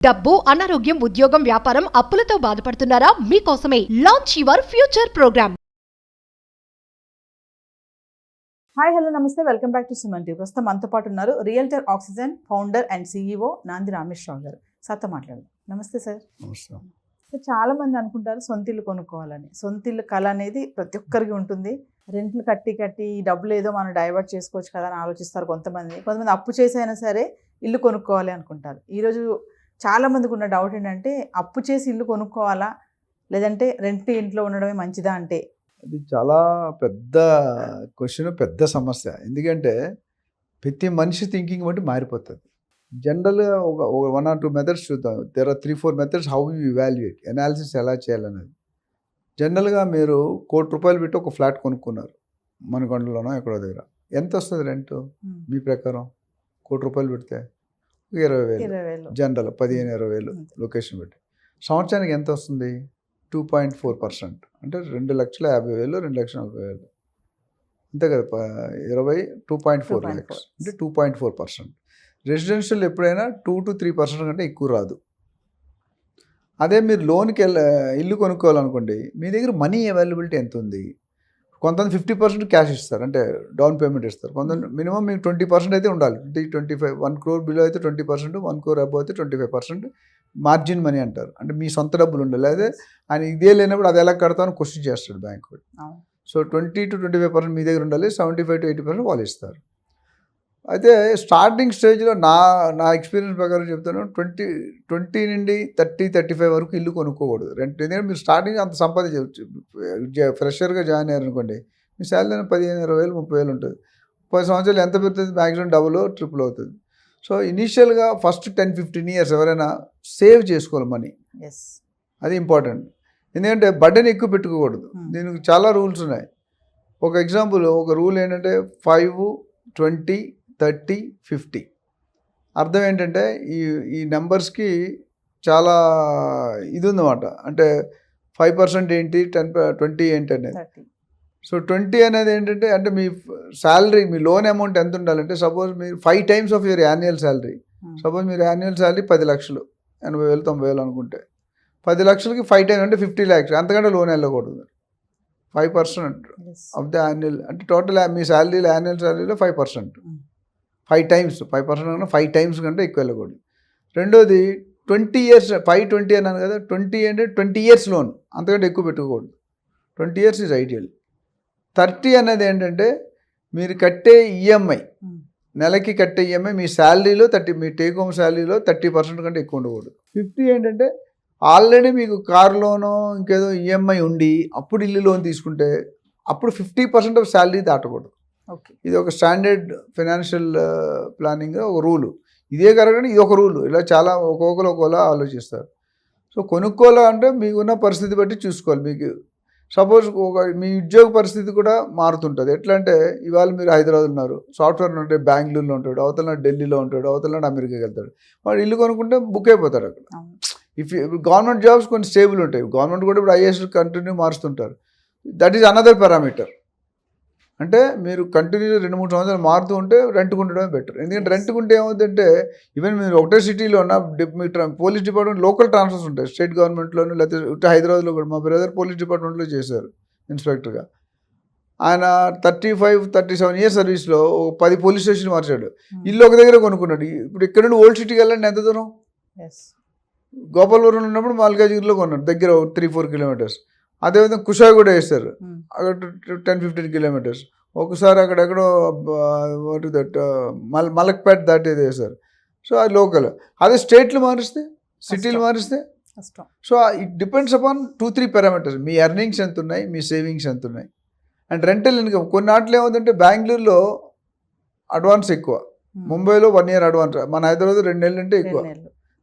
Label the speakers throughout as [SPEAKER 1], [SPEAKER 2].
[SPEAKER 1] డబ్బు, అనారోగ్యం, ఉద్యోగం, వ్యాపారం, అప్పులతో బాధపడుతున్నారా? మీకోసమే launch your future programme.
[SPEAKER 2] Hi hello నమస్తే, welcome back to Suman TV. ప్రస్తుతం మనతో పాటు ఉన్నారు realtor Oxygen founder and CEO Nandi Rameshwar Rao గారు. సార్తో మాట్లాడదాం. నమస్తే సార్.
[SPEAKER 3] నమస్తే.
[SPEAKER 2] చాలా మంది అనుకుంటారు సొంత ఇల్లు కొనుక్కోవాలని. సొంత ఇల్లు కళ అనేది ప్రతి ఒక్కరికి ఉంటుంది. రెంట్లు కట్టి ఈ డబ్బులు ఏదో మనం డైవర్ట్ చేసుకోవచ్చు కదా అని ఆలోచిస్తారు కొంతమంది అప్పు చేసైనా సరే ఇల్లు కొనుక్కోవాలి అనుకుంటారు. ఈరోజు చాలా మందికి ఉన్న డౌట్ ఏంటంటే, అప్పు చేసి ఇల్లు కొనుక్కోవాలా లేదంటే రెంట్ ఇంట్లో ఉండడమే మంచిదా అంటే?
[SPEAKER 3] అది చాలా పెద్ద క్వశ్చన్, పెద్ద సమస్య. ఎందుకంటే ప్రతి మనిషి థింకింగ్ బట్టి మారిపోతుంది. జనరల్గా ఒక 1 or 2 మెథడ్స్ చూద్దాం. There are 3-4 methods how you evaluate, analysis ఎలా చేయాలనేది. జనరల్గా మీరు ₹1,00,00,000 పెట్టి ఒక ఫ్లాట్ కొనుక్కున్నారు మనకొండలోనో ఎక్కడో దగ్గర. ఎంత వస్తుంది రెంట్ మీ ప్రకారం? ₹1,00,00,000 పెడితే 20,000 జనరల్, 15-20,000 లొకేషన్ పెట్టి. సంవత్సరానికి ఎంత వస్తుంది? 2.4%. అంటే 2,50,000, 2,40,000 అంతే కదా. 2.4 lakhs అంటే 2.4%. రెసిడెన్షియల్ ఎప్పుడైనా 2 to 3% కంటే ఎక్కువ రాదు. అదే మీరు లోన్కి ఇల్లు కొనుక్కోవాలనుకోండి, మీ దగ్గర మనీ అవైలబిలిటీ ఎంత ఉంది? కొంతమంది 50% క్యాష్ ఇస్తారు, అంటే డౌన్ పేమెంట్ ఇస్తారు. కొంతమంది మినిమం మీకు 20% అయితే ఉండాలి. 25 1 crore బిలో అయితే 20%, 1 crore అబోవ్ అయితే 25% మార్జిన్ మనీ అంటారు. అంటే మీ సొంత డబ్బులు ఉండాలి. అదే ఆయన ఇదే లేనప్పుడు అది ఎలా కడతామని క్వశ్చన్ చేస్తాడు బ్యాంక్ కూడా. సో 20 to 25% మీ దగ్గర ఉండాలి, 75 to 80% వాళ్ళు ఇస్తారు. అయితే స్టార్టింగ్ స్టేజ్లో నా ఎక్స్పీరియన్స్ ప్రకారం చెప్తాను, 20 నుండి 30-35 వరకు ఇల్లు కొనుక్కోకూడదు రెంట్. ఎందుకంటే మీరు స్టార్టింగ్ అంత సంపాదించవచ్చు. ఫ్రెషర్గా జాయిన్ అయ్యారు అనుకోండి, మీ శాలరీ 15,000, 20,000 ఉంటుంది. 10 సంవత్సరాలు ఎంత పెడుతుంది? మ్యాక్సిమం డబుల్ ట్రిపుల్ అవుతుంది. సో ఇనీషియల్గా ఫస్ట్ 10-15 years ఎవరైనా సేవ్ చేసుకోవాలి మనీ. అది ఇంపార్టెంట్. ఎందుకంటే బర్డెన్ ఎక్కువ పెట్టుకోకూడదు. దీనికి చాలా రూల్స్ ఉన్నాయి. ఒక ఎగ్జాంపుల్, ఒక రూల్ ఏంటంటే 5, 20, 30, 50. అర్థం ఏంటంటే ఈ నెంబర్స్కి చాలా ఇది ఉందన్నమాట. అంటే 5% ఏంటి, 20 ఏంటి అనేది. సో 20 అనేది ఏంటంటే, అంటే మీ శాలరీ, మీ లోన్ అమౌంట్ ఎంత ఉండాలంటే, సపోజ్ మీరు 5 times of your annual salary. Suppose మీరు యాన్యువల్ శాలరీ 10 లక్షలు, 80,000, 90,000 అనుకుంటే 10 లక్షలకి 5 times అంటే 50 lakhs. అంతకంటే లోన్ వెళ్ళకూడదు. 5% ఆఫ్ ద యాన్యువల్ అంటే టోటల్ మీ శాలరీలో, యాన్యువల్ శాలరీలో 5%. 5 times 5% కన్నా 5 times కంటే ఎక్కువ వెళ్ళకూడదు. రెండోది 20 years, 5-20 అన్నాను కదా, 20 అంటే 20 years లోన్, అంతకంటే ఎక్కువ పెట్టుకోకూడదు. 20 years ఈజ్ ఐడియల్. 30 అనేది ఏంటంటే మీరు కట్టే ఈఎంఐ, నెలకి కట్టే ఈఎంఐ మీ శాలరీలో 30, మీ టేక్ హోమ్ శాలరీలో 30% కంటే ఎక్కువ ఉండకూడదు. 50 ఏంటంటే ఆల్రెడీ మీకు కార్ లోనో ఇంకేదో ఈఎంఐ ఉండి అప్పుడు ఇల్లు లోన్ తీసుకుంటే అప్పుడు 50% ఆఫ్ శాలరీ దాటకూడదు. ఇది ఒక స్టాండర్డ్ ఫైనాన్షియల్ ప్లానింగ్ ఒక రూలు. ఇదే కరెక్ట్, ఇది ఒక రూలు. ఇలా చాలా ఒక్కొక్కలా ఆలోచిస్తారు. సో కొనుక్కోవాలంటే మీకున్న పరిస్థితి బట్టి చూసుకోవాలి. మీకు సపోజ్ మీ ఉద్యోగ పరిస్థితి కూడా మారుతుంటుంది. ఎట్లా అంటే, ఇవాళ మీరు హైదరాబాద్ ఉన్నారు, సాఫ్ట్వేర్ ఉంటే బెంగళూరులో ఉంటాడు, అవతల ఢిల్లీలో ఉంటాడు, అవతల అమెరికాకి వెళ్తాడు. వాడు ఇల్లు కొనుక్కుంటే బుక్ అయిపోతాడు అక్కడ. గవర్నమెంట్ జాబ్స్ కొన్ని స్టేబుల్ ఉంటాయి. గవర్నమెంట్ కూడా ఇప్పుడు IAS కంటిన్యూ మారుస్తుంటారు. That is another parameter. అంటే మీరు కంటిన్యూ 2-3 సంవత్సరాలు మారుతూ ఉంటే రెంట్ ఉండడమే బెటర్. ఎందుకంటే రెంట్ ఉంటే ఏమవుతుందంటే, ఈవెన్ మీరు ఒకటే సిటీలో ఉన్న మీ పోలీస్ డిపార్ట్మెంట్ లోకల్ ట్రాన్స్ఫర్స్ ఉంటాయి, స్టేట్ గవర్నమెంట్లోనూ లేకపోతే హైదరాబాద్లో కూడా. మా బ్రదర్ పోలీస్ డిపార్ట్మెంట్లో చేశారు ఇన్స్పెక్టర్గా. ఆయన 35-37 years సర్వీస్లో 10 పోలీస్ స్టేషన్ మార్చాడు. ఇల్లు ఒక దగ్గర కొనుక్కున్నాడు. ఇప్పుడు ఇక్కడ నుండి ఓల్డ్ సిటీకి వెళ్ళండి ఎంత దూరం? గోపాలపురం ఉన్నప్పుడు మల్కాజ్గిరిలో కొన్నాడు, దగ్గర 3-4 kilometers. అదేవిధంగా కుషాయి కూడా వేస్తారు, అక్కడ 10-15 kilometers. ఒకసారి అక్కడెక్కడో మలక్పేట దాటి వేశారు. సో అది లోకల్. అదే స్టేట్లు మారిస్తే, సిటీలు మారిస్తే. So it depends upon 2-3 parameters. Me earnings ఎంత ఉన్నాయి, మీ సేవింగ్స్ ఎంత ఉన్నాయి, అండ్ రెంటల్ ఇన్కమ్. కొన్ని నాట్లు ఏమవుతుందంటే బెంగళూరులో అడ్వాన్స్ ఎక్కువ, ముంబైలో 1 year అడ్వాన్స్, మన హైదరాబాద్ 2 నెలలు అంటే ఎక్కువ.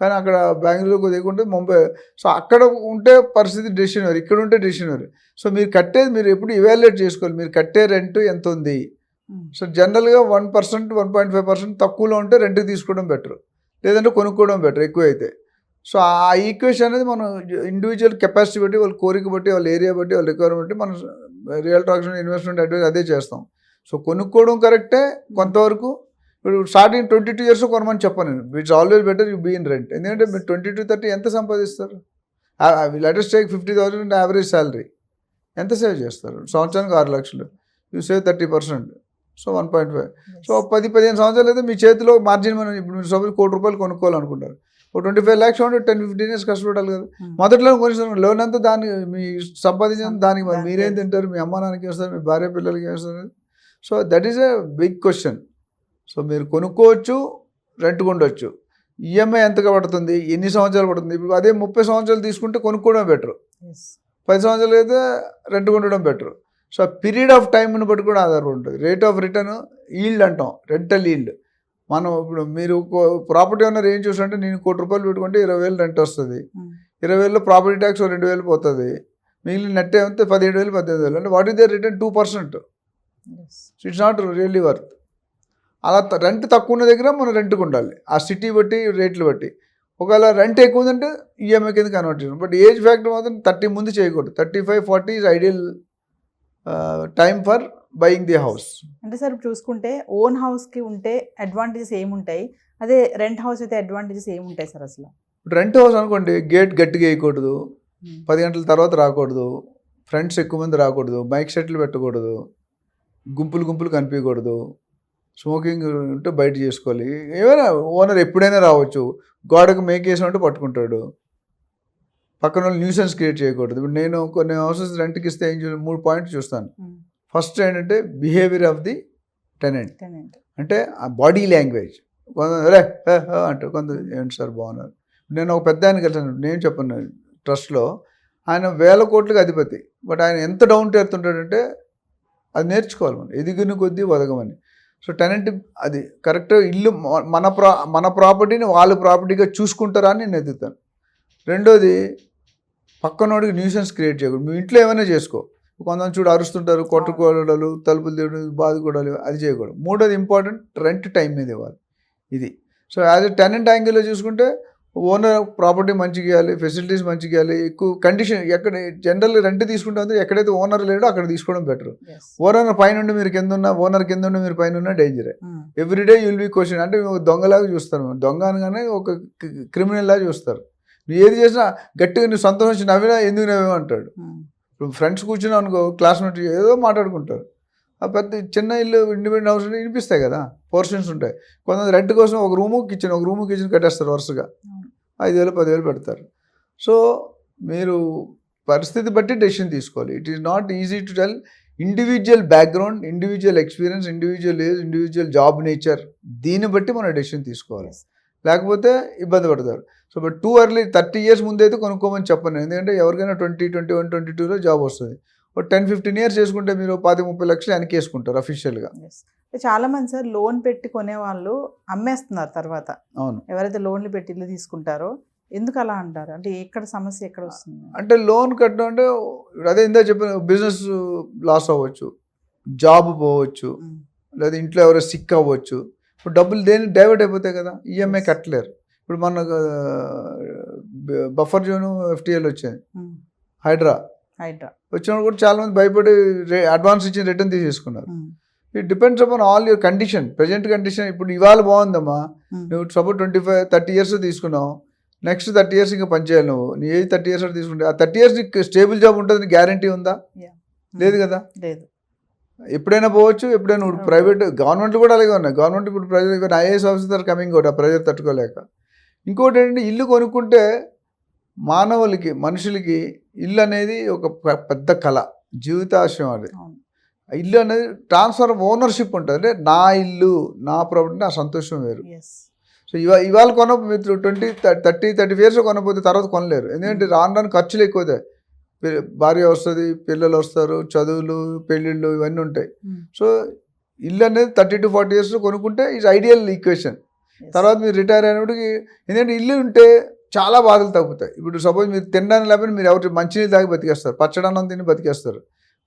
[SPEAKER 3] కానీ అక్కడ బెంగళూరుకు దిగుంటే ముంబై. సో అక్కడ ఉంటే పరిస్థితి డెసిషన్ వేరు, ఇక్కడ ఉంటే డెసిషన్ వేరు. సో మీరు కట్టేది మీరు ఎప్పుడు ఇవాల్యుయేట్ చేసుకోవాలి. మీరు కట్టే రెంట్ ఎంత ఉంది. సో జనరల్గా 1%, 1.5% తక్కువలో ఉంటే రెంట్కి తీసుకోవడం బెటర్, లేదంటే కొనుక్కోవడం బెటర్ ఎక్కువ అయితే. సో ఆ ఈక్వేషన్ అనేది మనం ఇండివిజువల్ కెపాసిటీ బట్టి, వాళ్ళ కోరిక బట్టి, వాళ్ళ ఏరియా బట్టి, వాళ్ళ రిక్వైర్మెంట్ బట్టి మనం రియల్ ట్రాక్షన్ ఇన్వెస్ట్మెంట్ అడ్వైజ్ అదే చేస్తాం. సో కొనుక్కోవడం కరెక్టే కొంతవరకు, ఇప్పుడు స్టార్టింగ్ 22 years కొనమని చెప్పను నేను. It's always better you be in rent. ఎందుకంటే మీరు 22-30 ఎంత సంపాదిస్తారు? లెటెస్ట్ టేక్ 50,000 యావరేజ్ శాలరీ, ఎంత సేవ్ చేస్తారు? సంవత్సరానికి 6 లక్షలు, యూ సేవ్ 30%, సో 1.5. సో 10-15 సంవత్సరాలు అయితే మీ చేతిలో మార్జిన్. మనం ఇప్పుడు మీరు సపోజ్ ₹1,00,00,000 కొనుక్కోవాలనుకుంటారు, ఒక 25 lakhs ఉంటే 10-15 years కష్టపడాలి కదా. మొదట్లో కొనిస్తారు, లోన్ అంతా దాన్ని మీ సంపాదించిన దానికి మరి మీరేం తింటారు, మీ అమ్మ నాన్నకి వేస్తారు, మీ భార్య పిల్లలకి వేస్తారు. So that is a big question. So మీరు కొనుక్కోవచ్చు, రెంట్ ఉండొచ్చు. ఈఎంఐ ఎంతగా పడుతుంది, ఎన్ని సంవత్సరాలు పడుతుంది? ఇప్పుడు అదే 30 సంవత్సరాలు తీసుకుంటే కొనుక్కోవడం బెటర్, 10 సంవత్సరాలు అయితే రెంట్ ఉండడం బెటర్. సో పీరియడ్ ఆఫ్ టైంని బట్టి కూడా ఆధారపడి ఉంటుంది. రేట్ ఆఫ్ రిటర్న్, ఈల్డ్ అంటాం, రెంటల్ ఈల్డ్. మనం ఇప్పుడు మీరు ప్రాపర్టీ ఓనర్ ఏం చూసారంటే, నేను ₹1,00,00,000 పెట్టుకుంటే 20,000 రెంట్ వస్తుంది, 20,000లో ప్రాపర్టీ ట్యాక్స్ 2,000 పోతుంది, మిగిలిన నెట్ ఏమంటే 17,000-18,000. అంటే what is the return? 2%. It's not really worth. అలా రెంట్ తక్కువ ఉన్న దగ్గర మనం రెంట్కి ఉండాలి, ఆ సిటీ బట్టి రేట్లు బట్టి. ఒకవేళ రెంట్ ఎక్కువ ఉందంటే ఈఎంఐ కింద కన్వర్ట్ చేయడం. బట్ ఏజ్ ఫ్యాక్టర్ మాత్రం 30 ముందు చేయకూడదు. 35-40 is ideal time for buying the house.
[SPEAKER 2] అంటే సార్ చూసుకుంటే ఓన్ హౌస్కి ఉంటే అడ్వాంటేజెస్ ఏముంటాయి, అదే రెంట్ హౌస్ అయితే అడ్వాంటేజెస్ ఏముంటాయి సార్ అసలు?
[SPEAKER 3] రెంట్ హౌస్ అనుకోండి, గేట్ గట్టిగా వేయకూడదు, 10 గంటల తర్వాత రాకూడదు, ఫ్రెండ్స్ ఎక్కువ మంది రాకూడదు, మైక్ సెట్లు పెట్టకూడదు, గుంపులు కనిపించకూడదు, స్మోకింగ్ ఉంటే బయట చేసుకోవాలి. ఏమైనా ఓనర్ ఎప్పుడైనా రావచ్చు, గోడకు మేకేసి ఉంటే పట్టుకుంటాడు, పక్కన వాళ్ళు న్యూసెన్స్ క్రియేట్ చేయకూడదు. ఇప్పుడు నేను కొన్ని హౌసెస్ రెంట్కి ఇస్తే ఏం 3 పాయింట్స్ చూస్తాను. ఫస్ట్ ఏంటంటే బిహేవియర్ ఆఫ్ ది టెనెంట్, అంటే ఆ బాడీ లాంగ్వేజ్. కొంత అంటే కొంత ఏంటి సార్ బాగున్నారు. నేను ఒక పెద్ద ఆయన కలిసాను, నేను చెప్పాను ట్రస్ట్లో, ఆయన 1000 కోట్లకు అధిపతి. బట్ ఆయన ఎంత డౌన్ టు ఎర్త్ ఉంటాడంటే అది నేర్చుకోవాలి మనం, ఎదిగిన కొద్దీ వదగమని. సో టెనెంట్ అది కరెక్ట్, ఇల్లు మన ప్రాపర్టీని వాళ్ళ ప్రాపర్టీగా చూసుకుంటారా అని నేను ఎదుగుతాను. రెండోది, పక్కనోడికి న్యూసెన్స్ క్రియేట్ చేయకూడదు. మీ ఇంట్లో ఏమైనా చేసుకో, కొంతమంది చూడు అరుస్తుంటారు, కొట్టుకోవడాలు, తలుపులు తీయడం, బాధకూడాలు, అది చేయకూడదు. మూడోది ఇంపార్టెంట్, రెంట్ టైం మీద ఇవ్వాలి. ఇది సో యాజ్ ఎ టెనెంట్ యాంగిల్లో చూసుకుంటే ఓనర్ ప్రాపర్టీ మంచిగా ఇవ్వాలి, ఫెసిలిటీస్ మంచిగా ఇవ్వాలి, ఎక్కువ కండిషన్. ఎక్కడ జనరల్ రెంట్ తీసుకుంటే ఎక్కడైతే ఓనర్ లేడో అక్కడ తీసుకోవడం బెటర్. ఓనర్ పైన ఉండి మీరు కింద ఉన్న, ఓనర్ కింద ఉండి మీరు పైన ఉన్న డేంజరే. Everyday you'll be question. అంటే దొంగలాగా చూస్తారు, దొంగ అనగానే ఒక క్రిమినల్ లాగా చూస్తారు. నువ్వు ఏది చేసినా గట్టిగా నువ్వు సంతోషం వచ్చి నవ్వినా ఎందుకు నవ్వేమో అంటాడు. ఇప్పుడు ఫ్రెండ్స్ కూర్చున్నావు అనుకో, క్లాస్మేట్ ఏదో మాట్లాడుకుంటారు. ఆ పెద్ద చిన్న ఇల్లు ఇండిపెండెంట్ హౌస్ వినిపిస్తాయి కదా, పోర్షన్స్ ఉంటాయి. కొంతమంది రెంట్ కోసం ఒక రూము కిచెన్ కట్టేస్తారు, వరుసగా 5,000-10,000 పెడతారు. సో మీరు పరిస్థితి బట్టి డెసిషన్ తీసుకోవాలి. It is not easy to tell. Individual background, individual experience, individual age, individual job nature, దీన్ని బట్టి మనం డెసిషన్ తీసుకోవాలి, లేకపోతే ఇబ్బంది పడతారు. So but too early 30 years ముందైతే కొనుక్కోమని చెప్పను. ఎందుకంటే ఎవరికైనా 20, 21, 22లో జాబ్ వస్తుంది. ఒక 10-15 years చేసుకుంటే మీరు 10-30 లక్షలు వెనకేసుకుంటారు అఫీషియల్గా.
[SPEAKER 2] చాలా మంది సార్ లోన్ పెట్టి కొనే వాళ్ళు అమ్మేస్తున్నారు తర్వాత.
[SPEAKER 3] అవును,
[SPEAKER 2] ఎవరైతే లోన్లు పెట్టి ఇల్లు తీసుకుంటారో ఎందుకు అలా అంటారు? అంటే ఎక్కడ సమస్య ఎక్కడ వస్తుంది?
[SPEAKER 3] అంటే లోన్ కట్టడం అంటే అదే ఇందా చెప్పిన, బిజినెస్ లాస్ అవ్వచ్చు, జాబ్ పోవచ్చు, లేదా ఇంట్లో ఎవరో సిక్ అవ్వచ్చు. ఇప్పుడు డబ్బులు దేని డైవర్ట్ అయిపోతాయి కదా, ఈఎంఐ కట్టలేరు. ఇప్పుడు మన బఫర్ జోన్ FTL వచ్చాయి, హైడ్రా వచ్చినప్పుడు కూడా చాలా మంది భయపడి అడ్వాన్స్ ఇచ్చిన రిటర్న్ తీసేసుకున్నారు. It depends upon all your condition, present condition. ఇప్పుడు ఇవాళ బాగుందమ్మా, నువ్వు సపోజ్ 25-30 years తీసుకున్నావు, నెక్స్ట్ 30 years ఇంకా పనిచేయాలి. నువ్వు నీ ఏజ్ 30 years తీసుకుంటే ఆ 30 years నీకు స్టేబుల్ జాబ్ ఉంటుంది, గ్యారంటీ ఉందా? లేదు కదా. ఎప్పుడైనా పోవచ్చు, ఎప్పుడైనా ప్రైవేట్, గవర్నమెంట్లు కూడా అలాగే ఉన్నాయి. గవర్నమెంట్ ఇప్పుడు ప్రెజర్, IAS ఆఫీసర్ కమింగ్ కూడా ప్రెజర్ తట్టుకోలేక. ఇంకోటి ఏంటంటే, ఇల్లు కొనుక్కుంటే మానవులకి, మనుషులకి ఇల్లు అనేది ఒక పెద్ద కళ, జీవితాశయం. అది ఇల్లు అనేది ట్రాన్స్ఫర్ ఆఫ్ ఓనర్షిప్ ఉంటుంది. అంటే నా ఇల్లు, నా ప్రాపర్టీ, నా సంతోషం వేరు. సో ఇవాళ మీరు 20-30 years కొనకపోతే తర్వాత కొనలేరు. ఎందుకంటే రాను ఖర్చులు ఎక్కువతాయి. భార్య వస్తుంది, పిల్లలు వస్తారు, చదువులు, పెళ్ళిళ్ళు, ఇవన్నీ ఉంటాయి. సో ఇల్లు అనేది 30-40 years కొనుక్కుంటే ఈజ్ ఐడియల్ ఈక్వేషన్. తర్వాత మీరు రిటైర్ అయినప్పటికి, ఎందుకంటే ఇల్లు ఉంటే చాలా బాధలు తగ్గుతాయి. ఇప్పుడు సపోజ్ మీరు తినడానికి లేకపోతే మీరు ఎవరు మంచినీళ్ళు తాగి బతికేస్తారు, పచ్చడన్నం తిని బతికేస్తారు.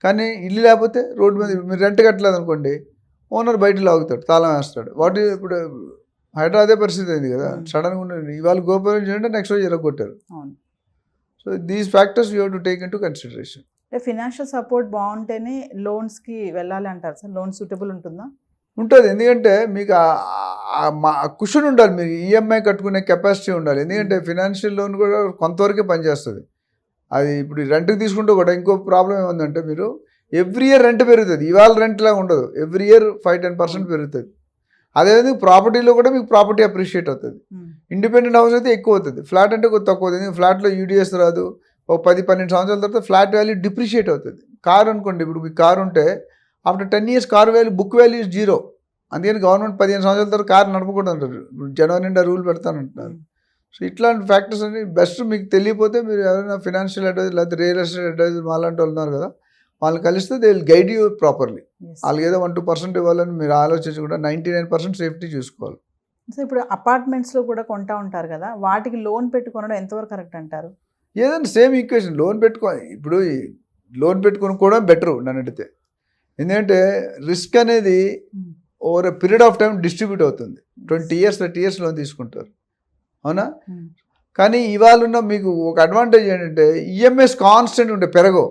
[SPEAKER 3] కానీ ఇల్లు లేకపోతే రోడ్డు మీద మీరు రెంట్ కట్టలేదు అనుకోండి, ఓనర్ బయట లాగుతాడు, తాళం వేస్తాడు. వాటి ఇప్పుడు హైదరాబాద్ అదే పరిస్థితి అయింది కదా. సడన్గా ఇవాళ గోపురం చేయండి, నెక్స్ట్ రోజు ఎరగొట్టారు. So these factors you have to take into consideration.
[SPEAKER 2] Financial support బాగుంటేనే లోన్స్కి వెళ్ళాలి అంటారు సార్. లోన్ సూటబుల్ ఉంటుందా?
[SPEAKER 3] ఉంటుంది. ఎందుకంటే మీకు కుషన్ ఉండాలి, మీరు ఈఎంఐ కట్టుకునే కెపాసిటీ ఉండాలి. ఎందుకంటే ఫినాన్షియల్ లోన్ కూడా కొంతవరకే పనిచేస్తుంది. అది ఇప్పుడు రెంట్కి తీసుకుంటే కూడా ఇంకో ప్రాబ్లం ఏముందంటే, మీరు ఎవ్రీ ఇయర్ రెంట్ పెరుగుతుంది. ఇవాళ రెంట్ లాగా ఉండదు, ఎవ్రీ ఇయర్ 5-10% పెరుగుతుంది. అదేవిధంగా ప్రాపర్టీలో కూడా మీకు ప్రాపర్టీ అప్రిషియేట్ అవుతుంది. ఇండిపెండెంట్ హౌస్ అయితే ఎక్కువ అవుతుంది, ఫ్లాట్ అంటే కొంచెం తక్కువ అవుతుంది. ఫ్లాట్లో యూడిఎస్ రాదు. ఒక 10-12 సంవత్సరాల తర్వాత ఫ్లాట్ వాల్యూ డిప్రిషియేట్ అవుతుంది. కార్ అనుకోండి, ఇప్పుడు మీకు కార్ ఉంటే after 10 years car value, book value is 0. అందుకని గవర్నమెంట్ 15 సంవత్సరాల తర్వాత కార్ నడపకూడదు అంటారు. జనవరి నిండా రూల్ పెడతానంటున్నారు. సో ఇట్లాంటి ఫ్యాక్టర్స్ అన్ని బెస్ట్ మీకు తెలియకపోతే మీరు ఎవరైనా ఫినాన్షియల్ అడ్వైజర్ లేకపోతే రియల్ ఎస్టేట్ అడ్వైజర్ అలాంటి వాళ్ళు ఉన్నారు కదా, వాళ్ళు కలిస్తే they will guide you properly. వాళ్ళకి ఏదో 1-2% ఇవ్వాలని మీరు ఆలోచించి కూడా 99% సేఫ్టీ చూసుకోవాలి.
[SPEAKER 2] సో ఇప్పుడు అపార్ట్మెంట్స్లో కూడా కొంటా ఉంటారు కదా, వాటికి లోన్ పెట్టుకోవడం ఎంతవరకు కరెక్ట్ అంటారు?
[SPEAKER 3] ఏదైనా సేమ్ ఈక్వేషన్, లోన్ ఇప్పుడు లోన్ పెట్టుకుని కూడా బెటరు నన్ను అడిగితే. ఎందుకంటే రిస్క్ అనేది over a period of time distribute అవుతుంది. 20 years 30 years లోన్ తీసుకుంటారు, అవునా? కానీ ఇవాళ ఉన్న మీకు ఒక అడ్వాంటేజ్ ఏంటంటే ఈఎంఐస్ కాన్స్టెంట్ ఉంటాయి, పెరగవు.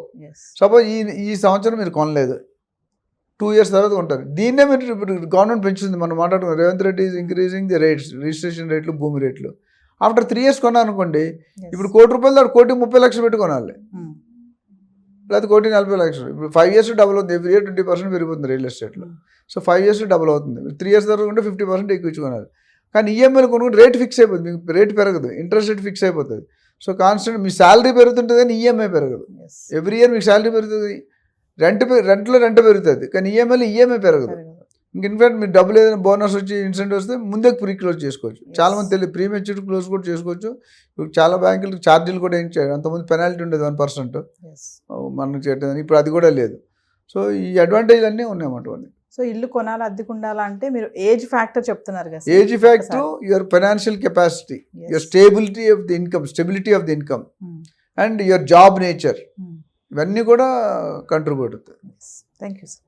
[SPEAKER 3] సపోజ్ ఈ సంవత్సరం మీరు కొనలేదు, 2 years తర్వాత ఉంటారు. దీన్నే మీరు ఇప్పుడు గవర్నమెంట్ పెంచుతుంది. మనం మాట్లాడుకున్నాం, Revanth Reddy is increasing the rates, registration రేట్లు, భూమి రేట్లు. ఆఫ్టర్ 3 years కొన్నాను అనుకోండి, ఇప్పుడు ₹1,30,000 దాడు 1,30,00,000 పెట్టి కొనాలి, లేకపోతే 1,40,00,000. ఇప్పుడు 5 years డబుల్ అవుతుంది. ఎవ్రీ ఇయర్ 20% పెరిగిపోతుంది రియల్ ఎస్టేట్లో. సో 5 years డబుల్ అవుతుంది. 3 years తర్వాత ఉంటే 50% ఎక్కువ ఇచ్చుకున్నారు. కానీ ఈఎంఐలు కొనుక్కుంటే రేట్ ఫిక్స్ అయిపోతుంది, మీకు రేట్ పెరగదు, ఇంట్రెస్ట్ రేట్ ఫిక్స్ అయిపోతుంది. సో కాన్స్టెంట్ మీ శాలరీ పెరుగుతుంటుంది కానీ ఈఎంఐ పెరగదు. ఎవ్రీ ఇయర్ మీకు శాలరీ పెరుగుతుంది, రెంట్లో రెంట్ పెరుగుతుంది, కానీ ఈఎంఐ పెరగదు. ఇంక ఇన్ఫాక్ట్ మీరు డబ్బులు ఏదైనా బోనస్ వచ్చి ఇన్సెంటివ్ వస్తే ముందే ప్రీ క్లోజ్ చేసుకోవచ్చు. చాలామంది తెలియదు, ప్రీ మెచ్యూర్ క్లోజ్ కూడా చేసుకోవచ్చు. ఇప్పుడు చాలా బ్యాంకులు ఛార్జీలు కూడా ఏం చేయడం, అంతకుముందు పెనాల్టీ ఉండేది 1% మనకు చేయడం, ఇప్పుడు అది కూడా లేదు. సో ఈ అడ్వాంటేజ్ అన్నీ ఉన్నాయన్నమాట.
[SPEAKER 2] సో ఇల్లు కొనాలి, అద్దెకు ఉండాలా అంటే మీరు ఏజ్ ఫ్యాక్టర్ చెప్తున్నారు కదా.
[SPEAKER 3] Age factor, your financial capacity, your stability of the income and your job nature, ఇవన్నీ కూడా కంట్రిబ్యూట్ అవుతాయి.
[SPEAKER 2] Thank you sir.